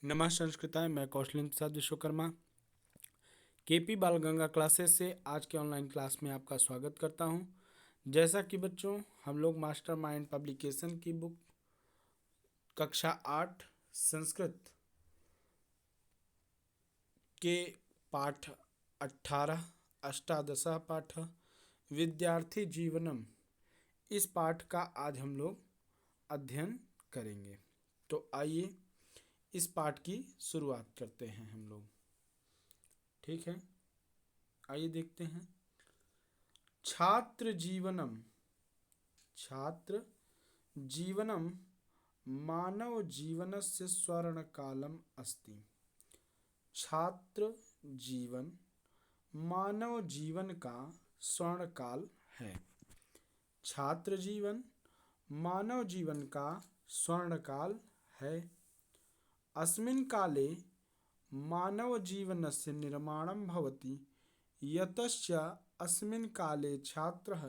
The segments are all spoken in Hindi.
नमः संस्कृताय। मैं कौशलेंद्र प्रसाद विश्वकर्मा केपी बाल गंगा क्लासेस से आज के ऑनलाइन क्लास में आपका स्वागत करता हूं। जैसा कि बच्चों हम लोग मास्टर माइंड पब्लिकेशन की बुक कक्षा 8 संस्कृत के पाठ 18 अष्टादश पाठ विद्यार्थी जीवनम, इस पाठ का आज हम लोग अध्ययन करेंगे। तो आइए इस पाठ की शुरुआत करते हैं हम लोग। ठीक है, आइए देखते हैं। छात्र जीवनम मानव जीवनस्य स्वर्णकालम अस्ति। छात्र जीवन मानव जीवन का स्वर्णकाल है। छात्र जीवन मानव जीवन का स्वर्णकाल है। अस्मिन् काले मानव जीवनस्य निर्माणं भवति, यतश्च अस्मिन् काले छात्रः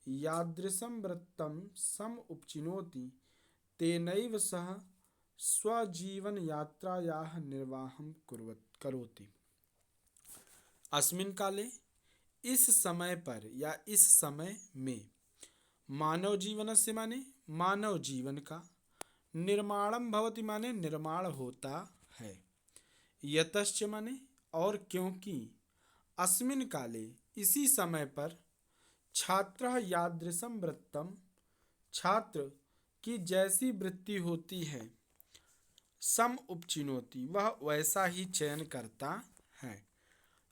यादृशं वृत्तं समुपचिनोति, तेनैव सः स्वजीवनयात्रायाः निर्वाहं करोति। अस्मिन् काले, इस समय पर या इस समय में, मानव जीवनस्य माने मानव जीवन का, निर्माणम भवति माने निर्माण होता है, यतश्च माने और क्योंकि, अस्मिन् काले इसी समय पर, छात्रः यादृशं वृत्तम छात्र की जैसी वृत्ति होती है, सम उपचिनोति वह वैसा ही चयन करता है।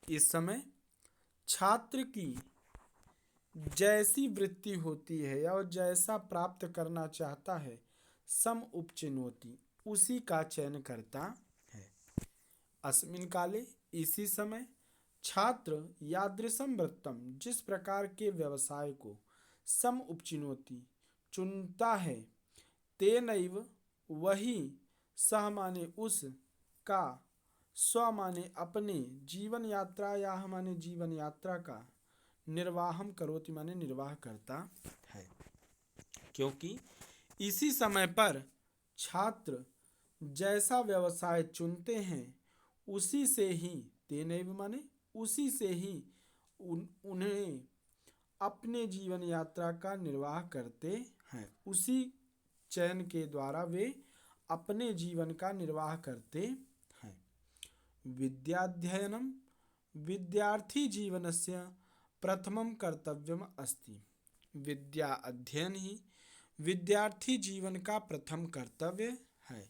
इस समय छात्र की जैसी वृत्ति होती है या जैसा प्राप्त करना चाहता है, सम उपचिनोति उसी का चयन करता है। अस्मिन् काले इसी समय, छात्र यादृशं वृत्तम जिस प्रकार के व्यवसाय को, सम उपचिनोति चुनता है, तेनैव वही, सह माने उस, का, स्व माने अपने, जीवन यात्रा या माने जीवन यात्रा का, निर्वाहम करोति माने निर्वाह करता है। क्योंकि इसी समय पर छात्र जैसा व्यवसाय चुनते हैं, उसी से ही, तेनैव माने उसी से ही उन्हें अपने जीवन यात्रा का निर्वाह करते हैं। उसी चयन के द्वारा वे अपने जीवन का निर्वाह करते हैं। विद्याध्ययनम विद्यार्थी जीवनस्य प्रथमम कर्तव्यम अस्ति। विद्या अध्ययन ही विद्यार्थी जीवन का प्रथम कर्तव्य है।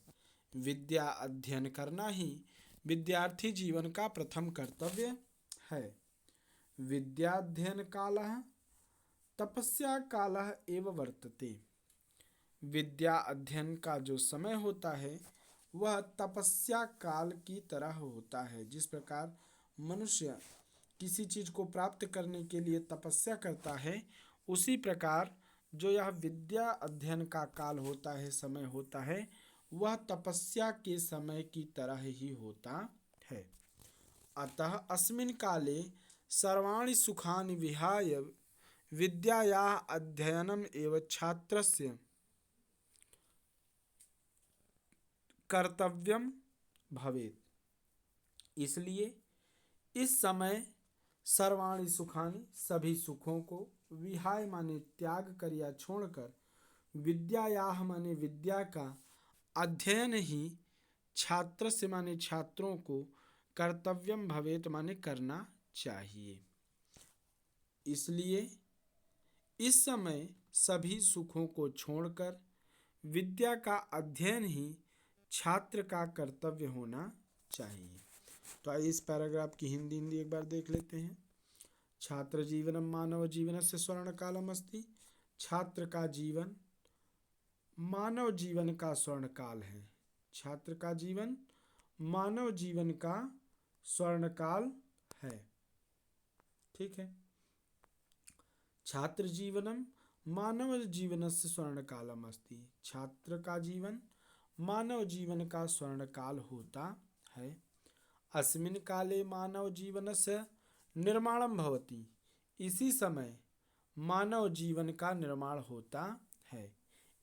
विद्या अध्ययन करना ही विद्यार्थी जीवन का प्रथम कर्तव्य है। विद्याध्ययन कालः तपस्या कालः एव वर्तते। विद्या अध्ययन का जो समय होता है वह तपस्या काल की तरह होता है। जिस प्रकार मनुष्य किसी चीज को प्राप्त करने के लिए तपस्या करता है, उसी प्रकार जो यह विद्या अध्ययन का काल होता है, समय होता है, वह तपस्या के समय की तरह ही होता है। अतः अस्मिन् काले सर्वाणि सुखानि विहाय विद्यायाः अध्ययनम् एव छात्रस्य कर्तव्यम भवेत्। इसलिए इस समय सर्वाणि सुखानि सभी सुखों को, विहाय माने त्याग कर या छोड़कर, विद्यायाः माने विद्या का, अध्ययन ही छात्र से माने छात्रों को, कर्तव्यम भवेत माने करना चाहिए। इसलिए इस समय सभी सुखों को छोड़कर विद्या का अध्ययन ही छात्र का कर्तव्य होना चाहिए। तो आइए इस पैराग्राफ की हिंदी एक बार देख लेते हैं। छात्र जीवनम मानव जीवनस्य स्वर्णकालम अस्ति। छात्र का जीवन मानव जीवन का स्वर्णकाल है। छात्र का जीवन मानव जीवन का स्वर्णकाल है। ठीक है। छात्र जीवनम मानव जीवनस्य स्वर्णकालम अस्ति। छात्र का जीवन मानव जीवन का स्वर्णकाल होता है। अस्मिन् काले मानव जीवनस्य निर्माणं भवति। इसी समय मानव जीवन का निर्माण होता है।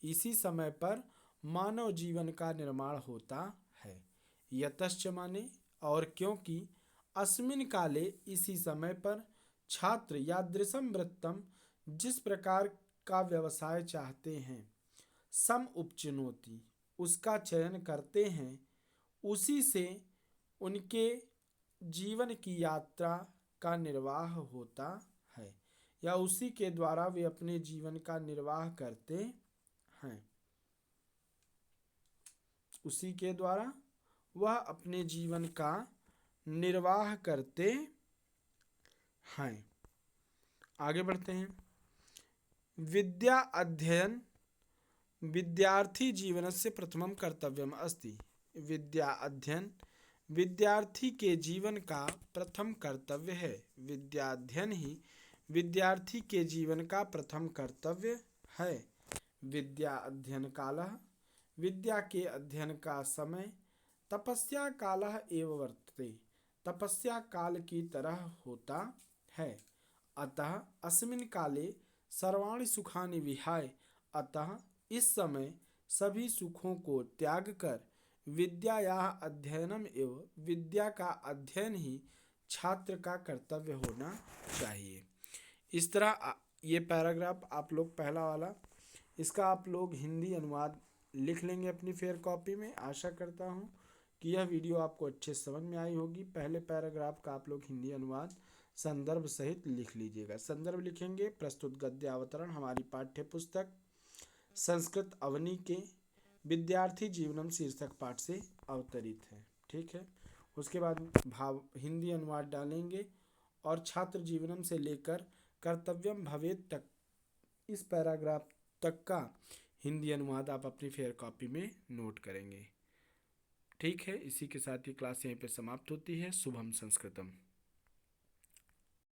इसी समय पर मानव जीवन का निर्माण होता है। यतश्च माने और क्योंकि अस्मिन काले इसी समय पर छात्र यादृशम वृत्तम जिस प्रकार का व्यवसाय चाहते हैं सम उपचिनोति उसका चयन करते हैं उसी से उनके जीवन की यात्रा का निर्वाह होता है या उसी के द्वारा वे अपने जीवन का निर्वाह करते हैं। उसी के द्वारा वह अपने जीवन का निर्वाह करते हैं। आगे बढ़ते हैं। विद्या अध्ययन विद्यार्थी जीवनस्य प्रथमं कर्तव्यम अस्ति। विद्या अध्ययन विद्यार्थी के जीवन का प्रथम कर्तव्य है। विद्याध्ययन ही विद्यार्थी के जीवन का प्रथम कर्तव्य है। विद्या अध्ययन कालः विद्या के अध्ययन का समय तपस्या कालः एव वर्तते तपस्या काल की तरह होता है। अतः अस्मिन् काले सर्वाणि सुखानि विहाय अतः इस समय सभी सुखों को त्याग कर विद्या या अध्ययनम एवं विद्या का अध्ययन ही छात्र का कर्तव्य होना चाहिए। इस तरह ये पैराग्राफ आप लोग पहला वाला इसका आप लोग हिंदी अनुवाद लिख लेंगे अपनी फेयर कॉपी में। आशा करता हूँ कि यह वीडियो आपको अच्छे समझ में आई होगी। पहले पैराग्राफ का आप लोग हिंदी अनुवाद संदर्भ सहित लिख लीजिएगा। संदर्भ लिखेंगे प्रस्तुत गद्य अवतरण हमारी पाठ्य पुस्तक संस्कृत अवनी के विद्यार्थी जीवनम शीर्षक पाठ से अवतरित है। ठीक है, उसके बाद भाव हिंदी अनुवाद डालेंगे और छात्र जीवनम से लेकर कर्तव्यम भवेत तक इस पैराग्राफ तक का हिंदी अनुवाद आप अपनी फेयर कॉपी में नोट करेंगे। ठीक है, इसी के साथ ये क्लास यहीं पे समाप्त होती है। शुभम संस्कृतम।